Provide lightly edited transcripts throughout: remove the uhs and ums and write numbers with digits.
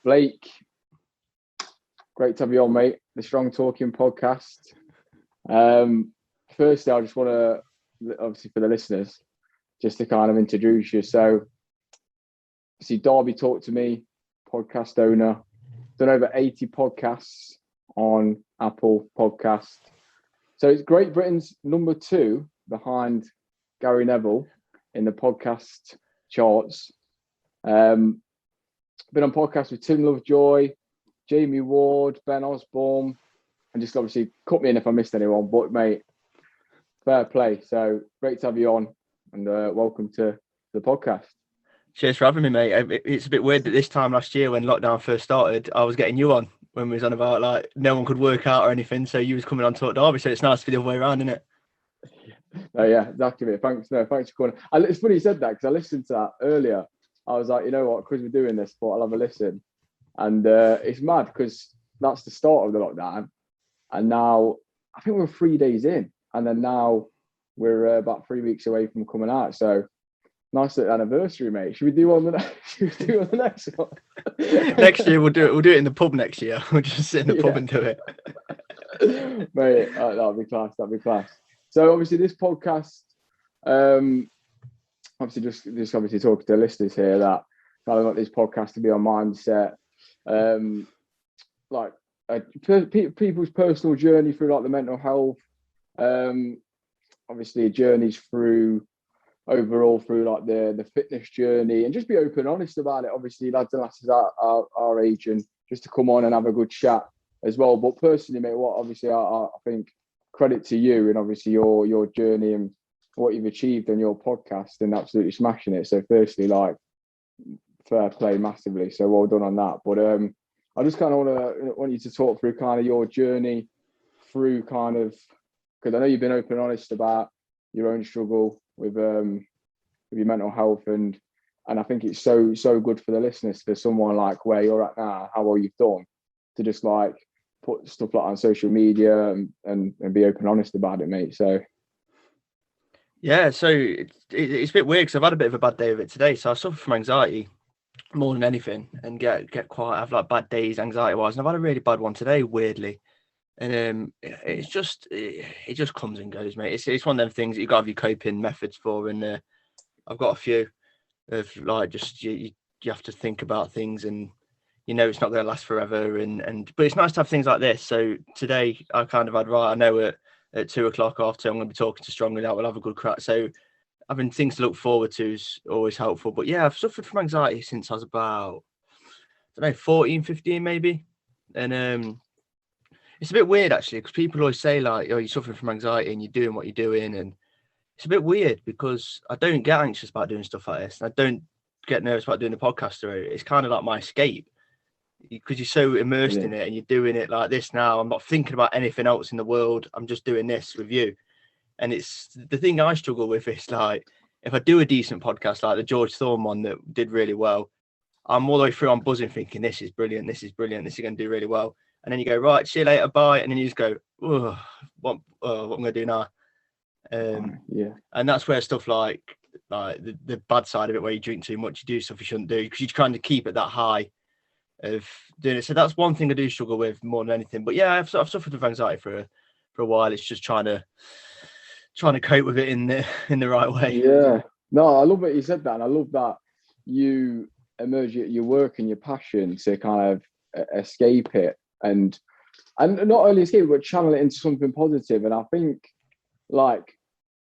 Blake, great to have you on, mate. The Strong Talking podcast. Firstly, I just want to, obviously for the listeners, just to kind of introduce you. So, see, Darby Talk to Me, podcast owner, done over 80 podcasts on Apple Podcast. So it's Great Britain's number 2 behind Gary Neville in the podcast charts. Been on podcasts with Tim Lovejoy, Jamie Ward, Ben Osborne, and just obviously cut me in if I missed anyone. But mate, fair play. So great to have you on, and welcome to the podcast. Cheers for having me, mate. It's a bit weird that this time last year when lockdown first started, I was getting you on when we was on about like no one could work out or anything. So you was coming on Talk Derby. So it's nice to be the other way around, isn't it? Oh yeah, exactly. Mate. Thanks for calling. It's funny you said that because I listened to that earlier. I was like, you know what, because we're doing this, but I'll have a listen. And it's mad because that's the start of the lockdown. And now I think we're 3 days in. And then now we're about 3 weeks away from coming out. So nice little anniversary, mate. Should we do on the next one? Next year we'll do it. We'll do it in the pub next year. We'll just sit in the pub and do it. Mate, that'll be class. So obviously this podcast, obviously just obviously talking to the listeners here that I want this podcast to be on mindset, like people's personal journey through like the mental health, obviously journeys through overall through like the fitness journey, and just be open and honest about it. Obviously lads and lasses our age, and just to come on and have a good chat as well. But personally, mate, what obviously I think credit to you and obviously your journey and what you've achieved on your podcast and absolutely smashing it. So firstly, like, fair play massively. So well done on that. But I just kind of want you to talk through kind of your journey through kind of, because I know you've been open and honest about your own struggle with your mental health, and I think it's so good for the listeners, for someone like where you're at now, how well you've done, to just like put stuff like on social media and be open and honest about it, mate. So yeah, so it's a bit weird because I've had a bit of a bad day of it today. So I suffer from anxiety more than anything, and have like bad days anxiety wise. And I've had a really bad one today, weirdly. And it just comes and goes, mate. It's one of them things that you got to have your coping methods for, and I've got a few of like just you have to think about things, and you know it's not going to last forever, but it's nice to have things like this. So today I kind of had I know at 2 o'clock after I'm going to be talking to Strongly now, we'll have a good crack. So having things to look forward to is always helpful. But yeah, I've suffered from anxiety since I was about, I don't know, 14, 15 maybe. And it's a bit weird actually, because people always say like, oh, you're suffering from anxiety and you're doing what you're doing. And it's a bit weird because I don't get anxious about doing stuff like this. And I don't get nervous about doing the podcast. It's kind of like my escape, because you're so immersed in it and you're doing it like this now. I'm not thinking about anything else in the world. I'm just doing this with you. And it's the thing I struggle with is like, if I do a decent podcast like the George Thorne one that did really well, I'm all the way through, I'm buzzing thinking this is brilliant, this is going to do really well. And then you go, right, see you later, bye. And then you just go, oh, what I'm going to do now. And that's where stuff like the bad side of it, where you drink too much, you do stuff you shouldn't do, because you're trying to keep at that high of doing it. So that's one thing I do struggle with more than anything. But yeah, I've suffered with anxiety for a while. It's just trying to cope with it in the right way. Yeah, no, I love that you said that, and I love that you emerge your work and your passion to kind of escape it, and not only escape it, but channel it into something positive. And I think like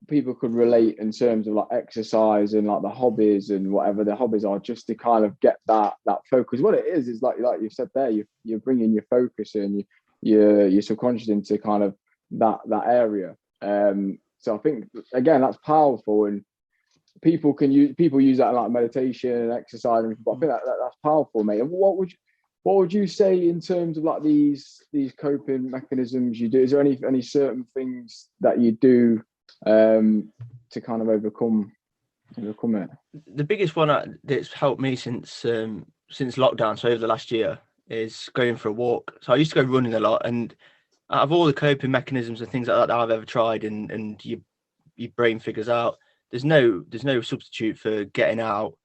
people could relate in terms of like exercise and like the hobbies and whatever the hobbies are, just to kind of get that focus. What it is like you said there, you're bringing your focus and your subconscious into kind of that area. So I think again that's powerful, and people use that in like meditation and exercise, but I think that's powerful, mate. And what would you say in terms of like these coping mechanisms you do? Is there any certain things that you do to kind of overcome it? The biggest one that's helped me since lockdown, so over the last year, is going for a walk. So I used to go running a lot, and out of all the coping mechanisms and things like that I've ever tried, and your brain figures out, there's no substitute for getting out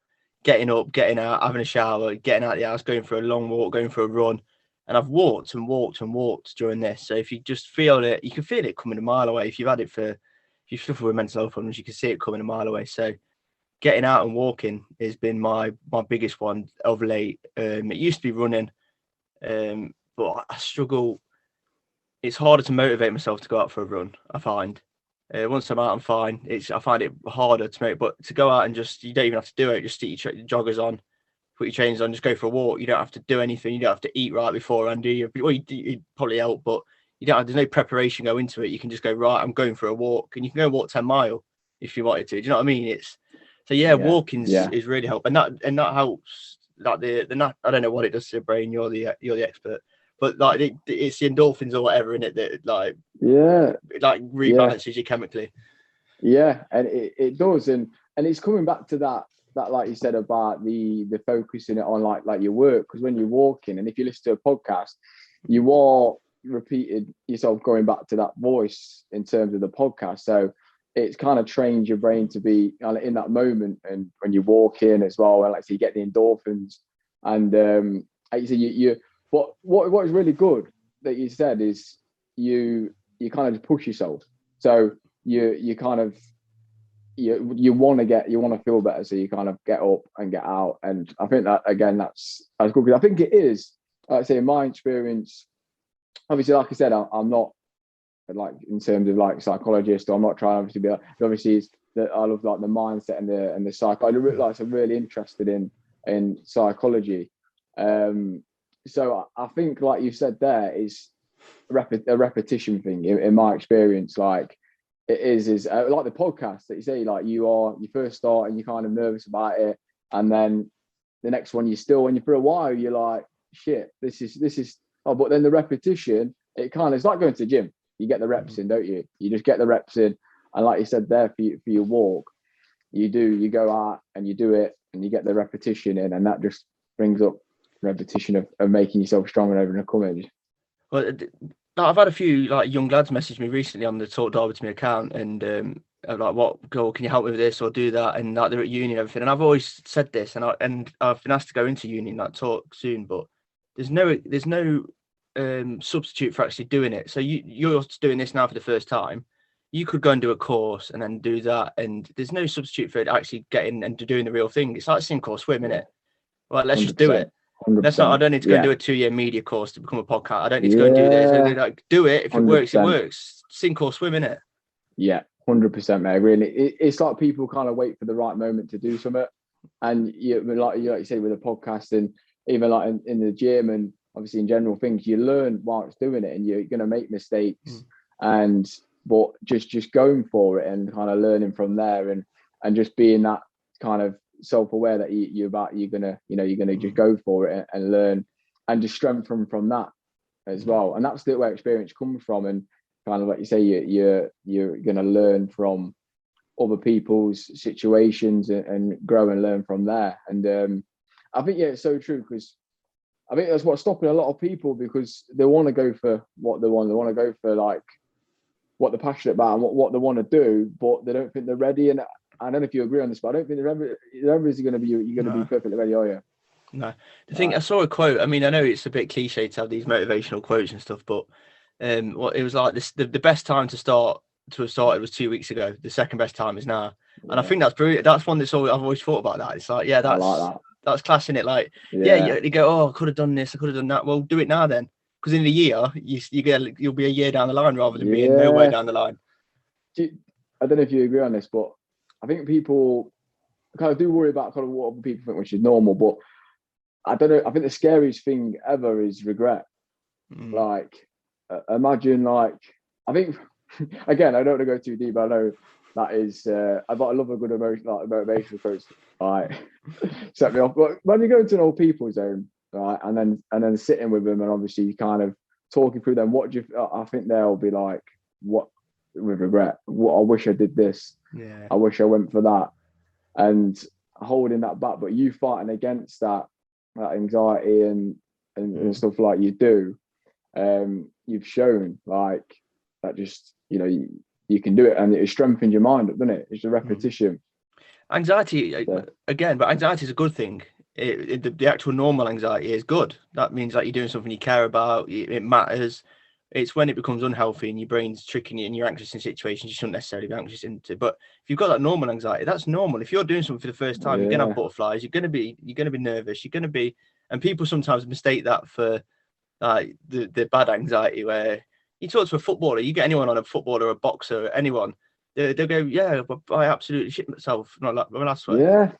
getting up, getting out, having a shower, getting out of the house, going for a long walk, going for a run. And I've walked and walked and walked during this. So if you just feel it, you can feel it coming a mile away. If you've had it if you suffer with mental health problems, you can see it coming a mile away. So getting out and walking has been my biggest one of late. It used to be running, but I struggle. It's harder to motivate myself to go out for a run, I find. Once I'm out, I'm fine. I find it harder to make, but to go out and just, you don't even have to do it. Just stick your joggers on, put your trainers on, just go for a walk. You don't have to do anything. You don't have to eat right beforehand, do you? Well, you probably help, but you don't have, there's no preparation go into it. You can just go, right, I'm going for a walk, and you can go walk 10 miles if you wanted to. Do you know what I mean? Walking is really help, and that helps. Like I don't know what it does to the brain. You're the expert, but like it's the endorphins or whatever in it that like rebalances you chemically. Yeah, and it does, and it's coming back to that like you said about the focusing it on like your work, because when you're walking, and if you listen to a podcast, you are repeated yourself going back to that voice in terms of the podcast. So it's kind of trained your brain to be in that moment, and when you walk in as well, and like so you get the endorphins, and like you say, you what is really good that you said is you kind of just push yourself. So you kind of you want to feel better, so you kind of get up and get out. And I think that again, that's good, because I think it is, like I say, in my experience, obviously, like I said, I'm not like in terms of like psychologist, or I'm not trying obviously to be like, obviously it's that I love like the mindset and the psychology. Like, I'm really interested in psychology. So I think, like you said, there is a repetition thing in my experience. Like it is like the podcast that you say, like you first start and you're kind of nervous about it, and then the next one when you for a while you're like, shit, this is but then the repetition, it kind of, it's like going to the gym. You get the reps in, don't you? You just get the reps in, and like you said there, for your walk, you go out and you do it, and you get the repetition in, and that just brings up repetition of making yourself stronger over and coming. Well, I've had a few like young lads message me recently on the Talk Derby to Me account, and like, what goal can you help me with this or do that? And like they're at uni and everything. And I've always said this, and I've been asked to go into uni and like talk soon, but there's no substitute for actually doing it. So you're doing this now for the first time. You could go and do a course and then do that, and there's no substitute for it actually getting and doing the real thing. It's like sink or swim, innit? Well, let's just do it. 100%. That's not. I don't need to go and do a 2-year media course to become a podcast. I don't need to go and do this. Like, do it. If it works, it works. Sink or swim, innit? Yeah, 100%, mate. Really, it's like people kind of wait for the right moment to do something, and like you say with a podcast, and even like in the gym, and obviously in general things, you learn while it's doing it, and you're going to make mistakes, but just going for it and kind of learning from there, and just being that kind of self-aware that you're gonna just go for it and learn, and just strengthen from that as well. And that's where experience comes from, and kind of like you say, you're gonna learn from other people's situations and grow and learn from there. And I think it's so true, because I think that's what's stopping a lot of people, because they want to go for what they want. They want to go for like what they're passionate about and what they want to do, but they don't think they're ready. And I don't know if you agree on this, but I don't think you're going to be perfectly ready, are you? No. The thing, I saw a quote. I mean, I know it's a bit cliche to have these motivational quotes and stuff, but it was like this: the best time to have started was 2 weeks ago. The second best time is now, and I think that's brilliant. That's one I've always thought about. That it's like, that's like that. That's class, in it. Like, you go, oh, I could have done this, I could have done that. Well, do it now then, because in a year you'll be a year down the line rather than being nowhere down the line. I don't know if you agree on this, but I think people kind of do worry about kind of what other people think, which is normal. But I don't know. I think the scariest thing ever is regret. Like, imagine, like, I think, again, I don't want to go too deep. I know that is, I love a good motivational quote, like, set me off. But when you go into an old people's home, right, and then sitting with them, and obviously kind of talking through them, I think they'll be like, what, with regret, what, I wish I did this. I wish I went for that, and holding that back. But you fighting against that anxiety and stuff like you do, you've shown like that, just you can do it, and it strengthens your mind up, doesn't it? It's a repetition. Anxiety So, again, but anxiety is a good thing. The actual normal anxiety is good. That means that you're doing something you care about. It matters. It's when it becomes unhealthy and your brain's tricking you and you're anxious in situations you shouldn't necessarily be anxious into. But if you've got that normal anxiety, that's normal. If you're doing something for the first time, you're gonna have yeah, butterflies. You're gonna be nervous. You're gonna be, and people sometimes mistake that for the bad anxiety. Where you talk to a footballer, you get anyone on, a footballer, a boxer, anyone, they'll go, yeah, but I absolutely shit myself. Not like my last way. yeah,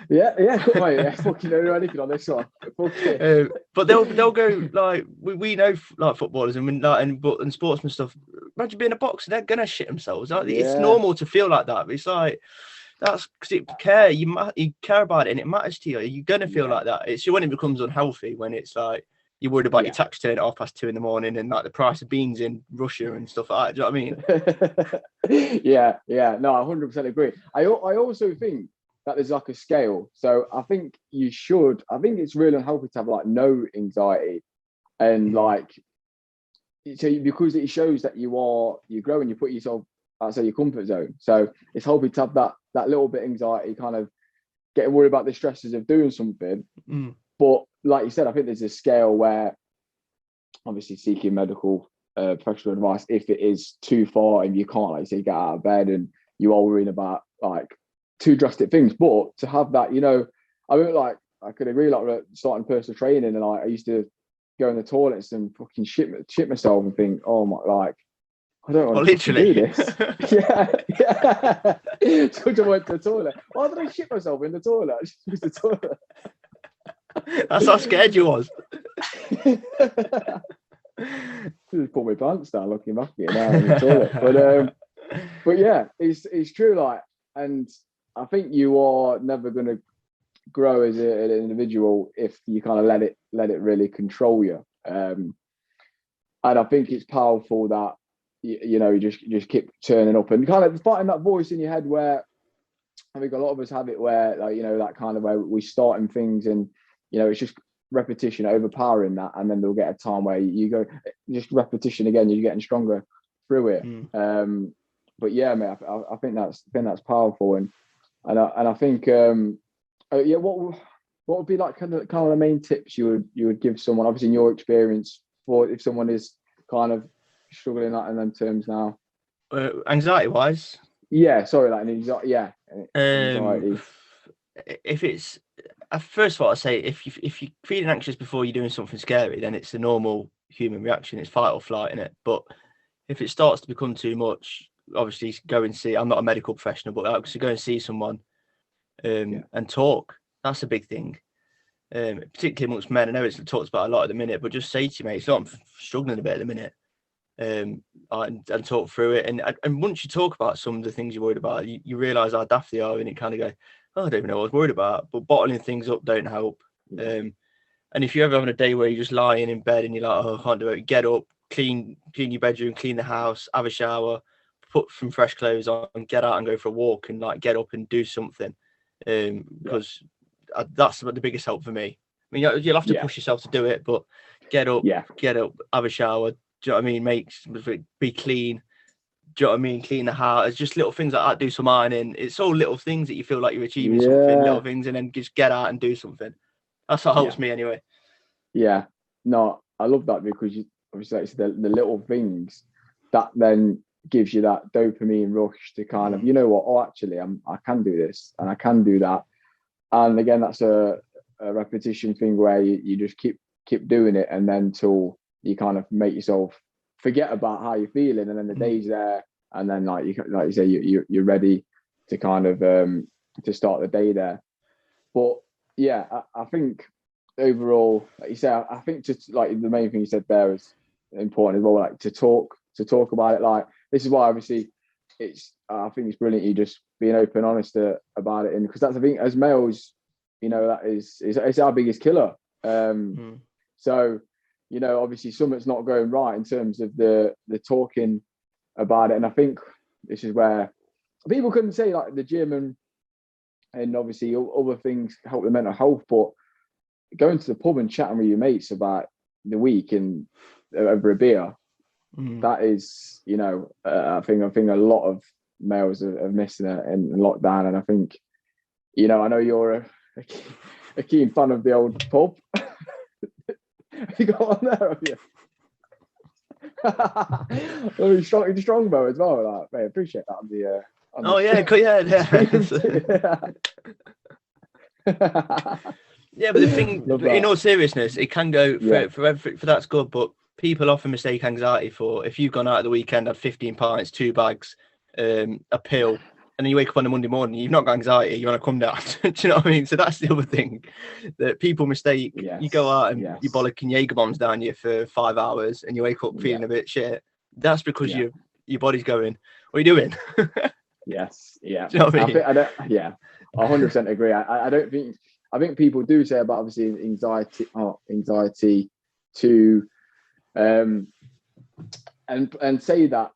yeah. Mate, yeah, fucking don't know anything on this one. Fuck it. But they'll go like we know like footballers and and sportsmen stuff. Imagine being a boxer, they're gonna shit themselves. Like, it's Yeah, normal to feel like that. But it's like that's because you care. You care about it and it matters to you. You're gonna feel yeah, like that. It's when it becomes unhealthy, when it's like you're worried about your yeah. tax return at 2:30 in the morning and like the price of beans in Russia and stuff like that. Do you know what I mean? Yeah. No, I 100% agree. I also think that there's like a scale. So I think you should. I think it's really unhealthy to have like no anxiety and Mm. like so because it shows that you grow and you put yourself outside your comfort zone. So it's healthy to have that little bit of anxiety, kind of getting worried about the stresses of doing something. Mm. But like you said, I think there's a scale where obviously seeking medical professional advice if it is too far and you can't, like say, get out of bed and you are worrying about like too drastic things. But to have that, I mean, like I could agree, like starting personal training, and like I used to go in the toilets and fucking shit myself and think, oh my, like I don't Oh, want to fucking literally. do this. Yeah. So I went to the toilet. Why did I shit myself in the toilet? I just used the toilet. That's how scared you was. Just put my pants down, looking back at it now in the toilet. But yeah, it's true. Like, and I think you are never going to grow as an individual if you kind of let it really control you. And I think it's powerful that you just keep turning up and kind of fighting that voice in your head where I think a lot of us have it where like that kind of where we starting things and it's just repetition overpowering that, and then there'll get a time where you go just repetition again, you're getting stronger through it. But yeah, mate, I think that's powerful, and I think yeah, what would be like kind of the main tips you would give someone, obviously in your experience, for if someone is kind of struggling like in them terms now? Anxiety wise, Yeah, sorry, like anxiety. Yeah, anxiety. if it's first of all, I say if you're feeling anxious before you're doing something scary, then it's a normal human reaction. It's fight or flight in it. But if it starts to become too much, obviously go and see. I'm not a medical professional, but actually go and see someone Yeah, and talk. That's a big thing. Particularly amongst men. I know it's talked about a lot at the minute, but just say to me, I'm struggling a bit at the minute. And talk through it. And once you talk about some of the things you're worried about, you realise how daft they are, and it kind of go, oh, I don't even know what I was worried about. But bottling things up don't help. yeah, And if you're ever having a day where you're just lying in bed and you're like, oh, I can't do it, get up, clean your bedroom, clean the house, have a shower, put some fresh clothes on, get out and go for a walk, and like get up and do something. Because that's the biggest help for me. I mean, you'll have to push yourself to do it, but get up, have a shower. Do you know what I mean? Be clean. Do you know what I mean? Clean the house. It's just little things like that. Do some ironing. It's all little things that you feel like you're achieving something, little things, and then just get out and do something. That's what helps me anyway. Yeah. No, I love that because obviously it's the little things that then gives you that dopamine rush to kind of, oh, actually, I can do this and I can do that. And again, that's a repetition thing where you just keep doing it, and then till you kind of make yourself forget about how you're feeling, and then the day's there, and then like you say, you're ready to kind of to start the day there. But yeah, I think overall, like you say, I think just like the main thing you said there is important as well, like to talk about it. Like this is why obviously I think it's brilliant you just being open, honest about it, and because that's the thing as males, that it's our biggest killer. So obviously something's not going right in terms of the talking about it, and I think this is where people couldn't say like the gym and obviously other things help the mental health, but going to the pub and chatting with your mates about the week and over a beer, that is, I think a lot of males have missed in lockdown, and I think, I know you're a keen fan of the old pub. You got one there, have you? Well, you're strongbow as well. Like, mate, appreciate that on the. Yeah, but the thing, in all seriousness, it can go for that's good, but people often mistake anxiety for if you've gone out at the weekend, had 15 pints, 2 bags, a pill, and then you wake up on a Monday morning, you've not got anxiety, you want to come down. Do you know what I mean? So that's the other thing that people mistake. Yes. You go out and you bollocking Jaeger bombs down you for 5 hours and you wake up feeling a bit shit. That's because your body's going, what are you doing? Yes. Yeah. Do you know what I mean? I 100% agree. I think people do say about obviously anxiety to and say that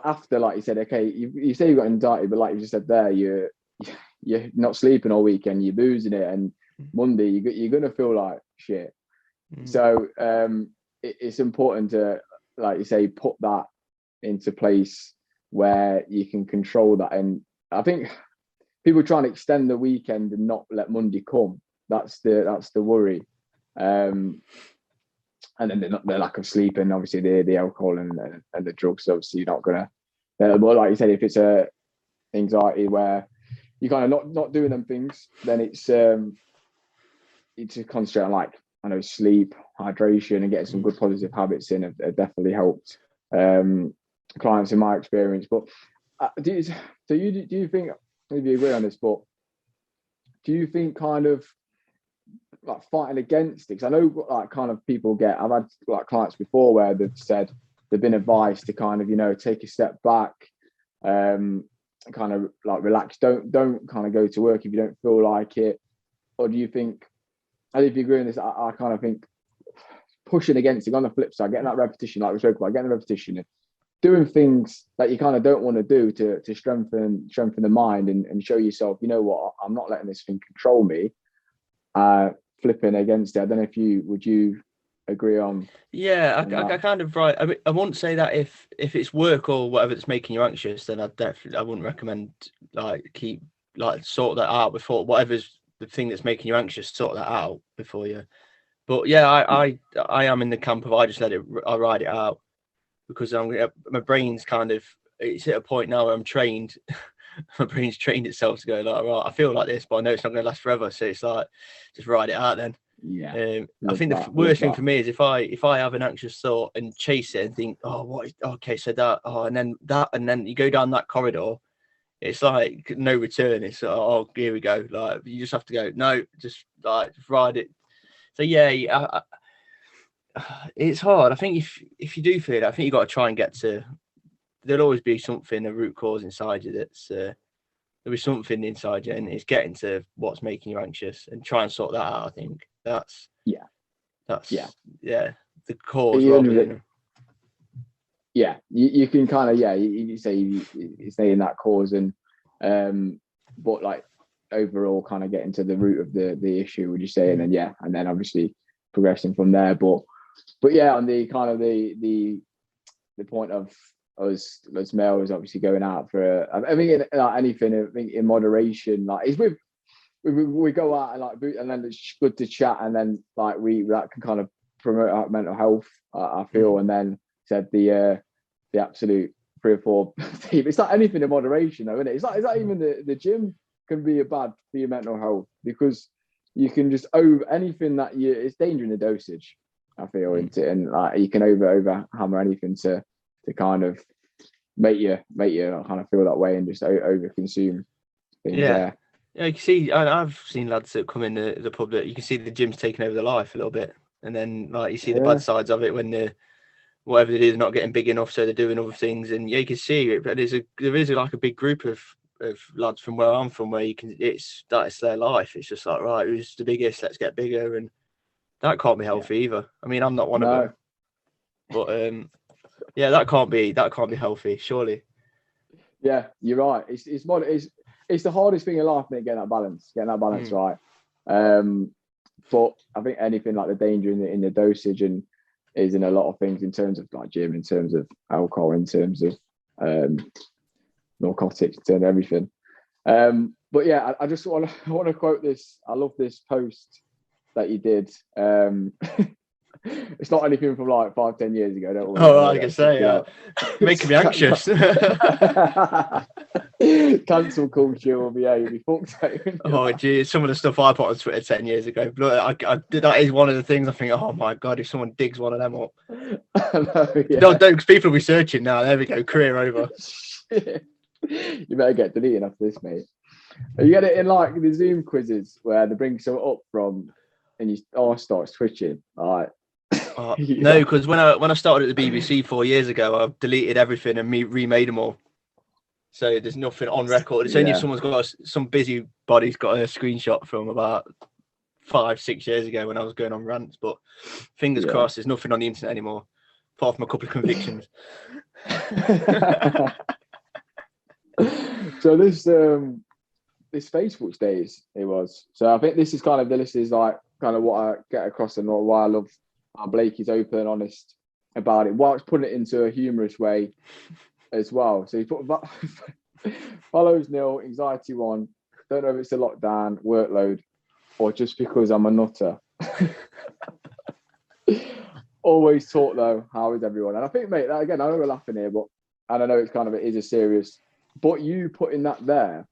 after, like you said, okay, you say you've got anxiety, but like you just said there, you're not sleeping all weekend, you're boozing it, and Monday you're gonna feel like shit. So it's important to, like you say, put that into place where you can control that. And I think people try and extend the weekend and not let Monday come. That's the worry. And then the lack of sleep, and obviously the alcohol and the drugs. Obviously, you're not gonna. But like you said, if it's a anxiety where you're kind of not doing them things, then it's to concentrate on, like, I know, sleep, hydration, and getting some good positive habits in have definitely helped clients in my experience. But do you think, maybe you agree on this, but do you think kind of like fighting against it? Because I know, like, kind of people I've had like clients before where they've said they've been advised to kind of, take a step back, kind of like relax, don't kind of go to work if you don't feel like it. Or do you think, I don't know if you agree on this, I kind of think pushing against it on the flip side, getting that repetition, like we spoke about, getting the repetition and doing things that you kind of don't want to do to strengthen the mind and show yourself, you know what, I'm not letting this thing control me. Flipping against it. I don't know if would you agree on? Yeah, I kind of right. I mean, I wouldn't say that if it's work or whatever that's making you anxious, then I wouldn't recommend sort that out before, whatever's the thing that's making you anxious, sort that out before you. But yeah, I am in the camp of I ride it out, because my brain's kind of, it's at a point now where I'm trained. My brain's trained itself to go like, right, I feel like this, but I know it's not going to last forever. So it's like, just ride it out then. Yeah. I think the worst thing for me is if I have an anxious thought and chase it and think, okay, so that, and then you go down that corridor, it's like no return. It's here we go. Like, you just have to go, no, just ride it. So yeah, it's hard. I think if you do feel it, I think you got to try and get to. There'll always be something, a root cause inside you that's there'll be something inside you, and it's getting to what's making you anxious and try and sort that out. I think that's the cause. You can kind of you say you stay in that cause, and but like overall kind of getting to the root of the issue, would you say? And then obviously progressing from there. But on the kind of the point of us as males obviously going out for I think anything, I think in moderation, like it's we go out and then it's good to chat, and then like that can kind of promote our mental health, I feel. And then said the absolute 3 or 4 it's like anything in moderation though, isn't it? It's like even the gym can be bad for your mental health, because you can just over anything that it's danger in the dosage, I feel, into, and like you can over hammer anything to kind of make you kind of feel that way and just over consume things. Yeah, you can see. I've seen lads that come in the pub that you can see the gym's taking over their life a little bit, and then like you see the bad sides of it when whatever they do, they're not getting big enough, so they're doing other things, and you can see it. But there is like a big group of lads from where I'm from where it's their life. It's just like, right, who's the biggest? Let's get bigger, and that can't be healthy either. I mean, I'm not one of them, but that can't be healthy, surely. Yeah, you're right. It's the hardest thing in life, mate, getting that balance right. But I think anything like the danger in the dosage and is in a lot of things, in terms of like gym, in terms of alcohol, in terms of narcotics and everything. But yeah, I just want to quote this. I love this post that you did. It's not anything from like 5-10 years ago. Don't worry. Oh, I was gonna say, making me anxious. Cancel culture you'll be fucked out. Oh, geez, some of the stuff I put on Twitter 10 years ago. Look, I did. That is one of the things I think. Oh my god, if someone digs one of them up, don't, because people will be searching now. There we go, career over. You better get deleting after this, mate. You get it in like the Zoom quizzes where they bring something up from, and you starts twitching. All right. No, because when I started at the BBC 4 years ago, I've deleted everything and remade them all. So there's nothing on record. It's only if someone's got some busybody's got a screenshot from about 5-6 years ago when I was going on rants. But fingers crossed, there's nothing on the internet anymore, apart from a couple of convictions. So this Facebook days it was. So I think this is kind of like kind of what I get across and why I love how Blake is open and honest about it, whilst putting it into a humorous way as well. So he put Fallows 0, anxiety 1. Don't know if it's a lockdown, workload, or just because I'm a nutter. Always taught though, how is everyone? And I think, mate, that, again, I know we're laughing here, but and I know it's kind of it is a serious, but you putting that there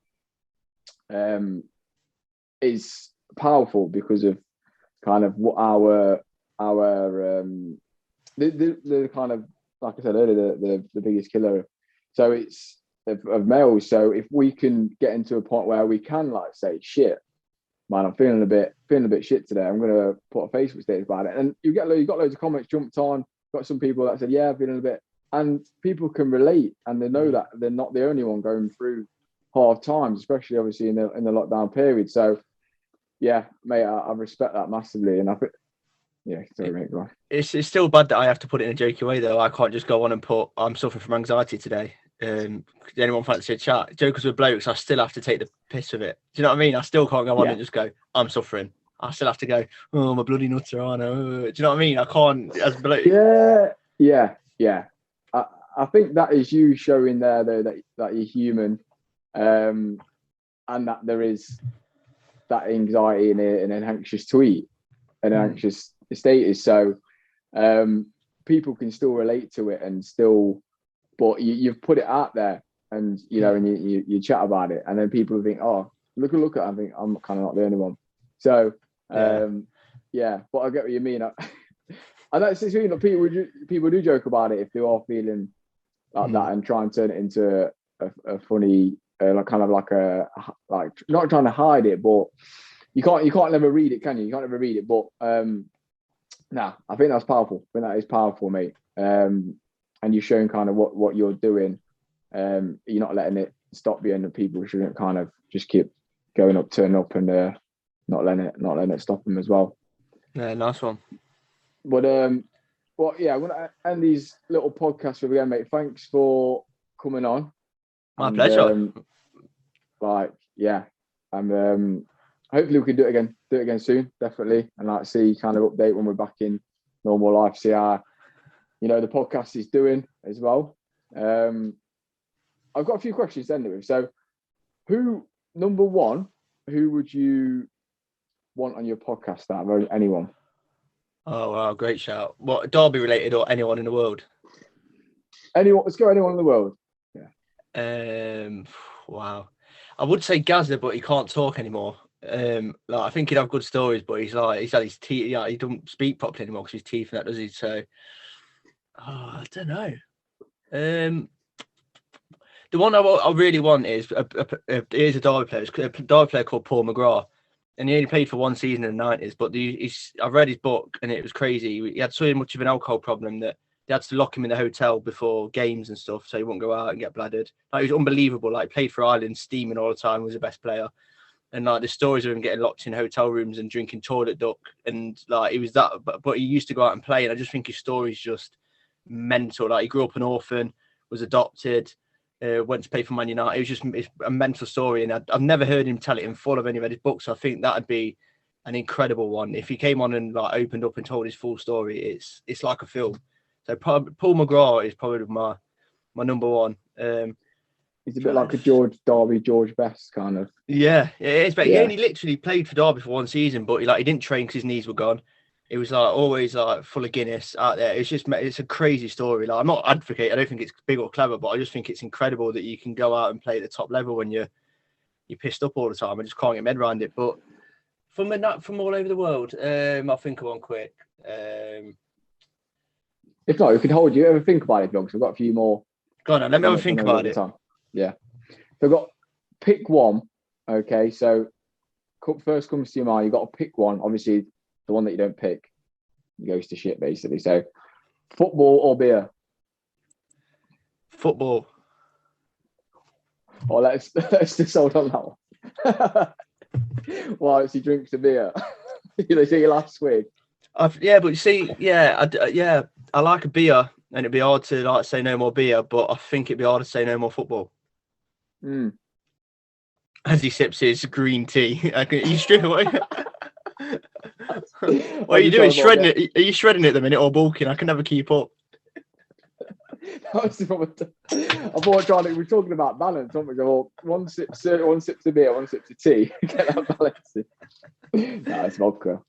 is powerful because of kind of what our the kind of, like I said earlier, the biggest killer. So it's of males. So if we can get into a point where we can like say, shit, man, I'm feeling a bit shit today, I'm gonna put a Facebook status about it, and you got loads of comments jumped on. Got some people that said, yeah, I'm feeling a bit, and people can relate, and they know that they're not the only one going through hard times, especially obviously in the lockdown period. So yeah, mate, I respect that massively, and I think. Yeah, sorry, mate. Go on. It's still bad that I have to put it in a jokey way, though. I can't just go on and put, I'm suffering from anxiety today. Anyone fancy a chat? Jokers with blokes, I still have to take the piss of it. Do you know what I mean? I still can't go on and just go, I'm suffering. I still have to go, oh, I'm a bloody nutter, aren't I? Do you know what I mean? I can't, as a bloke. Yeah. I think that is you showing there, though, that you're human, and that there is that anxiety in an anxious tweet, an anxious status. So people can still relate to it and still, but you've put it out there, and you know, and you chat about it, and then people think, oh, look at it, I think I'm kind of not the only one. So yeah, but I get what you mean. I know it's really, people do joke about it if they are feeling like that, and try and turn it into a funny, like kind of like not trying to hide it, but you can't never read it, can you? You can't never read it, but nah, I think that's powerful. I think that is powerful, mate. And you're showing kind of what you're doing. You're not letting it stop you, and people shouldn't kind of just keep going up, turn up, and not letting it stop them as well. Yeah, nice one. But well, yeah, I'm gonna end these little podcasts with again, mate. Thanks for coming on. My pleasure. Hopefully we can do it again soon, definitely, and see kind of update when we're back in normal life, see how the podcast is doing as well. I've got a few questions to end it with. So number one, who would you want on your podcast out of anyone? Oh wow, great shout. What, Derby related or anyone in the world? Anyone, let's go anyone in the world. Yeah. Wow. I would say Gazza, but he can't talk anymore. I think he'd have good stories, but he's had his teeth. Yeah, he doesn't speak properly anymore because his teeth and that, does he? So, I don't know. The one I really want is a Derby player. It's a Derby player called Paul McGrath, and he only played for one season in the 90s. But I've read his book, and it was crazy. He had so much of an alcohol problem that they had to lock him in the hotel before games and stuff, so he wouldn't go out and get bladdered. Like, he was unbelievable. Like, played for Ireland, steaming all the time, was the best player. And like the stories of him getting locked in hotel rooms and drinking toilet duck, and like he was that, but he used to go out and play. And I just think his story's just mental. Like, he grew up an orphan, was adopted, went to play for Man United. It was just a mental story, and I've never heard him tell it in full. I've only read his book, so I think that'd be an incredible one if he came on and like opened up and told his full story. It's like a film. So Paul McGrath is probably my number one. He's a bit like a George Derby, George Best kind of. Yeah, it is. But he Yeah. only literally played for Derby for one season, but he didn't train because his knees were gone. It was like always like full of Guinness out there. It's a crazy story. Like I'm not advocate. I don't think it's big or clever, but I just think it's incredible that you can go out and play at the top level when you're pissed up all the time. I just can't get my head around it. But from all over the world, I'll think of one quick. If not, we could hold you. Ever think about it, Doug? So I've got a few more. Go on, let me have a think about it. Yeah. So I've got pick one. Okay, so first comes to your mind. You've got to pick one. Obviously, the one that you don't pick goes to shit, basically. So, football or beer? Football. Or let's just hold on that one. Whilst he drinks the beer. You see your last week. But you see, I like a beer, and it'd be hard to say no more beer, but I think it'd be hard to say no more football. As he sips his green tea, you strip away. What are you doing? Shredding it? Are you shredding it at the minute or bulking? I can never keep up. I thought we're talking about balance, aren't we? Well, one sip of beer, one sip of tea. Get that balance. No, it's vodka.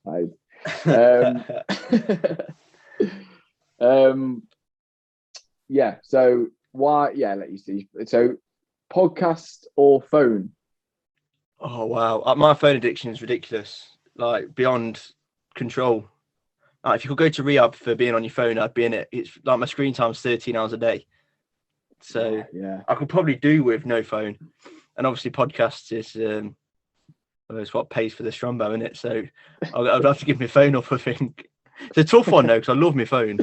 Yeah. So why? Yeah, let you see. So, podcast or phone? Oh wow, my phone addiction is ridiculous. Like beyond control. If you could go to rehab for being on your phone, I'd be in it. It's like my screen time's 13 hours a day. So yeah, I could probably do with no phone. And obviously podcasts is it's what pays for the Strombo, isn't it? So I'd have to give my phone up, I think. It's a tough one though, because I love my phone.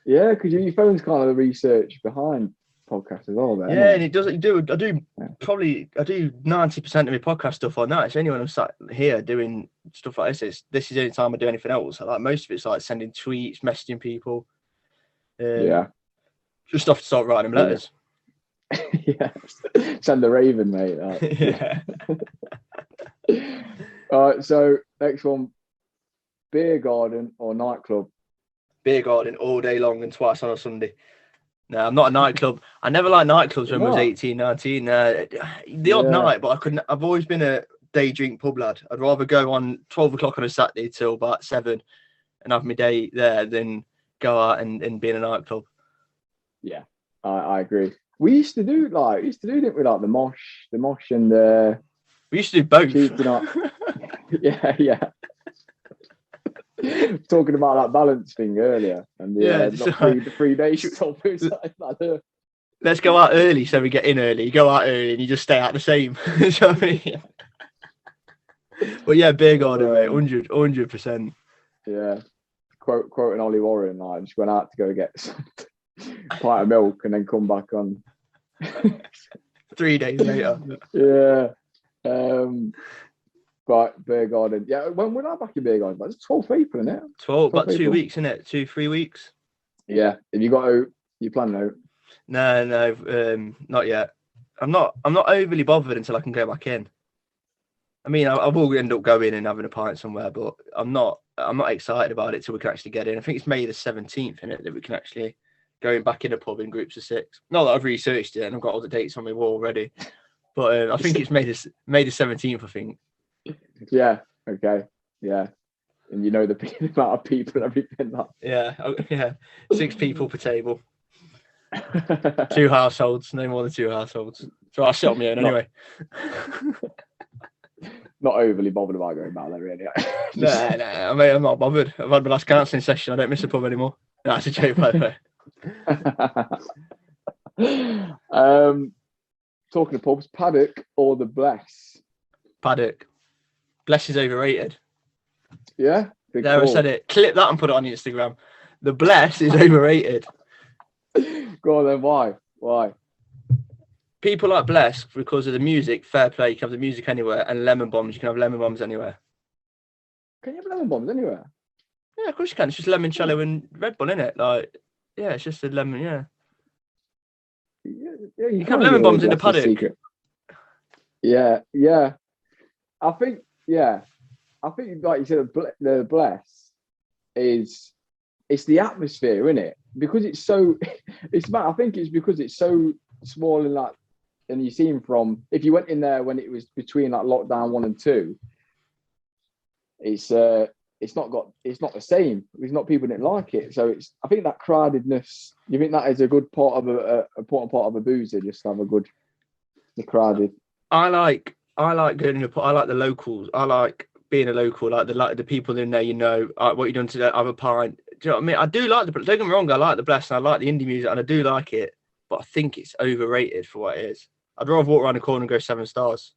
Yeah, because your phone's kind of the research behind podcasts as well. There, yeah, and it does. I do 90% of my podcast stuff on that. It's only when I'm sat here doing stuff like this. This is the only time I do anything else. Like most of it's like sending tweets, messaging people. Just have to start writing them letters. Yeah, send the Raven, mate. Yeah. All right, so next one: beer garden or nightclub? Beer garden all day long and twice on a Sunday. No, I'm not a nightclub. I never liked nightclubs when I was 18, 19. The odd night, but I've always been a day drink pub lad. I'd rather go on 12 o'clock on a Saturday till about 7 and have my day there than go out and be in a nightclub. Yeah, I agree. We used to do didn't we, like the mosh and the. We used to do both. Tuesday night. Yeah. Talking about that balance thing earlier, and the 3 days. Let's go out early so we get in early. You go out early and you just stay out the same. You know what I mean? But yeah, beer garden, mate, 100%. Yeah, quoting Ollie Warren, I just went out to go get some pint of milk and then come back on 3 days later. Yeah. But beer garden. Yeah, when we're not back in beer garden, but it's 12 people, isn't it? 12 about 2 weeks, isn't it? 2-3 weeks. Yeah. Have you got out? You planning out? No, not yet. I'm not overly bothered until I can go back in. I mean, I will end up going and having a pint somewhere, but I'm not excited about it till we can actually get in. I think it's May the 17th, in it, that we can actually go back in a pub in groups of 6. Not that I've researched it and I've got all the dates on my wall already, but I think it's May the 17th, I think. Yeah. Okay. Yeah. And you know the amount of people and everything. Yeah. 6 people per table. 2 households, no more than 2 households. So I'll sit on my own anyway. Not overly bothered about going back there, really. No, I'm not bothered. I've had my last counselling session. I don't miss a pub anymore. No, that's a joke, by the way. Talking of pubs, Paddock or the Bless? Paddock. Bless is overrated. Yeah? I said it. Clip that and put it on Instagram. The Bless is overrated. Go on then, why? People like Bless because of the music, fair play, you can have the music anywhere, and lemon bombs, you can have lemon bombs anywhere. Can you have lemon bombs anywhere? Yeah, of course you can. It's just limoncello and Red Bull, isn't it? Like, yeah, it's just a lemon, yeah. Yeah, you can have lemon bombs in the Paddock. Secret. Yeah. I think, like you said, the Bless it's the atmosphere, isn't it? Because it's so, I think it's because it's so small and like and you see him from, if you went in there when it was between like lockdown 1 and 2, it's not the same. It's not, people didn't like it. So I think that crowdedness, you think that is a good part of a important part of a boozer, just to have the crowded. I like going to, I like the locals. I like being a local, like the people in there, what you done today, have a pint. Do you know what I mean? I do like don't get me wrong, I like the Blast and I like the indie music and I do like it, but I think it's overrated for what it is. I'd rather walk around the corner and go 7 stars.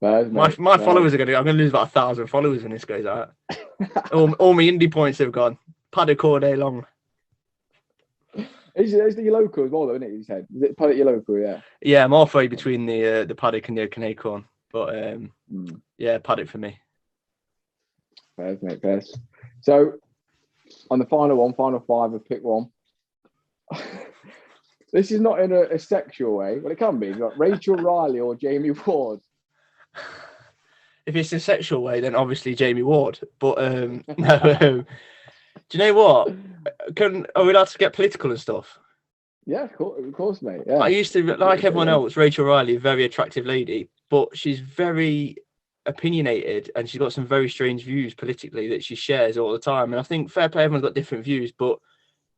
My followers I'm going to lose about 1,000 followers when this goes out. all my indie points have gone. Paddock all day long. Is it your local as well, though, isn't it? You said, is it Paddock your local? Yeah. Yeah, I'm halfway between the Paddock and the Oakanacorn, but yeah, Paddock for me. Fairs, mate, fairs. So on the final 5, I've picked one. This is not in a sexual way, but it can be. You've got Rachel Riley or Jamie Ward. If it's a sexual way, then obviously Jamie Ward. But no, do you know what? Are we allowed to get political and stuff? Yeah, of course, mate. Yeah. I used to, like everyone else, Rachel Riley, a very attractive lady, but she's very opinionated and she's got some very strange views politically that she shares all the time. And I think fair play, everyone's got different views, but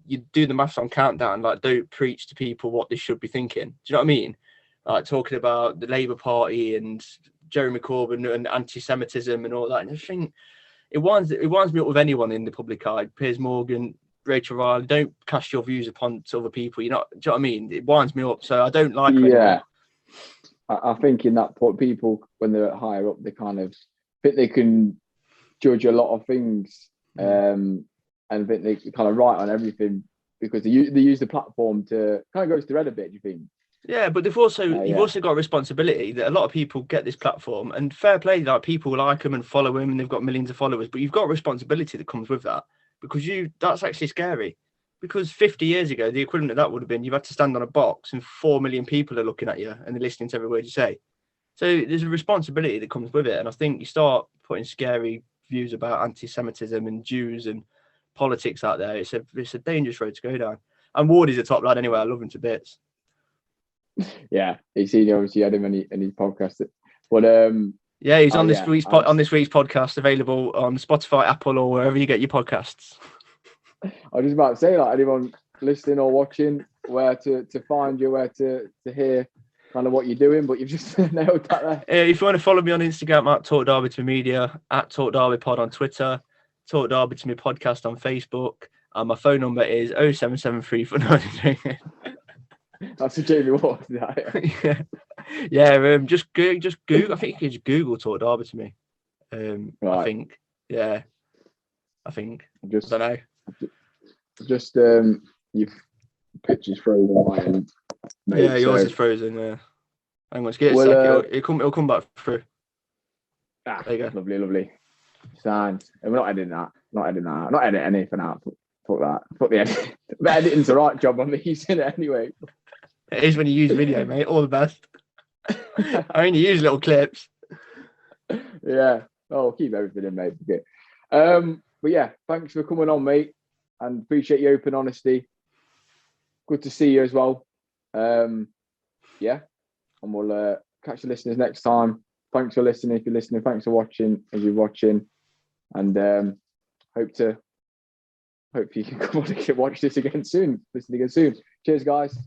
you do the maths on Countdown, like don't preach to people what they should be thinking. Do you know what I mean? Like talking about the Labour Party and Jeremy Corbyn and anti-Semitism and all that. And I think it winds me up with anyone in the public eye. Piers Morgan, Rachel Riley, don't cast your views upon other people. You're not, do you know what I mean? It winds me up. So I don't like her anymore. I think in that point, people, when they're higher up, they kind of think they can judge a lot of things and think they kind of write on everything because they use the platform to kind of go to the red a bit, do you think? Yeah, but you've also got a responsibility that a lot of people get this platform and fair play, like people like them and follow them and they've got millions of followers, but you've got a responsibility that comes with that because that's actually scary. Because 50 years ago, the equivalent of that would have been you've had to stand on a box and 4 million people are looking at you and they're listening to every word you say. So there's a responsibility that comes with it. And I think you start putting scary views about anti-Semitism and Jews and politics out there. It's a dangerous road to go down. And Ward is a top lad anyway. I love him to bits. Yeah, he's obviously had him in his podcast. But yeah, he's on this week's podcast, available on Spotify, Apple, or wherever you get your podcasts. I was just about to say, like, anyone listening or watching, where to find you, where to hear kind of what you're doing, but you've just nailed that there. If you want to follow me on Instagram, at Talk Derby to Media, at Talk Derby Pod on Twitter, Talk Derby to Me Podcast on Facebook, and my phone number is 0773 for That's a Jamie Ward. Yeah. Just Google. I think you can just Google Talk Derby to Me. Right. I think. Yeah. I think. I don't know. Just your picture's frozen on my end. Mate, yeah, yours is frozen. Yeah. Hang on, let's get a sec. It'll come back through. There you go. Lovely. Signed. And we're not editing that. Not editing anything out. Fuck that. Fuck the edit. The editing's the right job on these in it anyway. It is when you use video, mate. All the best. I only use little clips. Yeah. Oh, keep everything in, mate. Okay. But yeah, thanks for coming on, mate, and appreciate your open honesty. Good to see you as well. Yeah, and we'll catch the listeners next time. Thanks for listening. If you're listening, thanks for watching. As you're watching, and hope you can come on and watch this again soon. Listen again soon. Cheers, guys.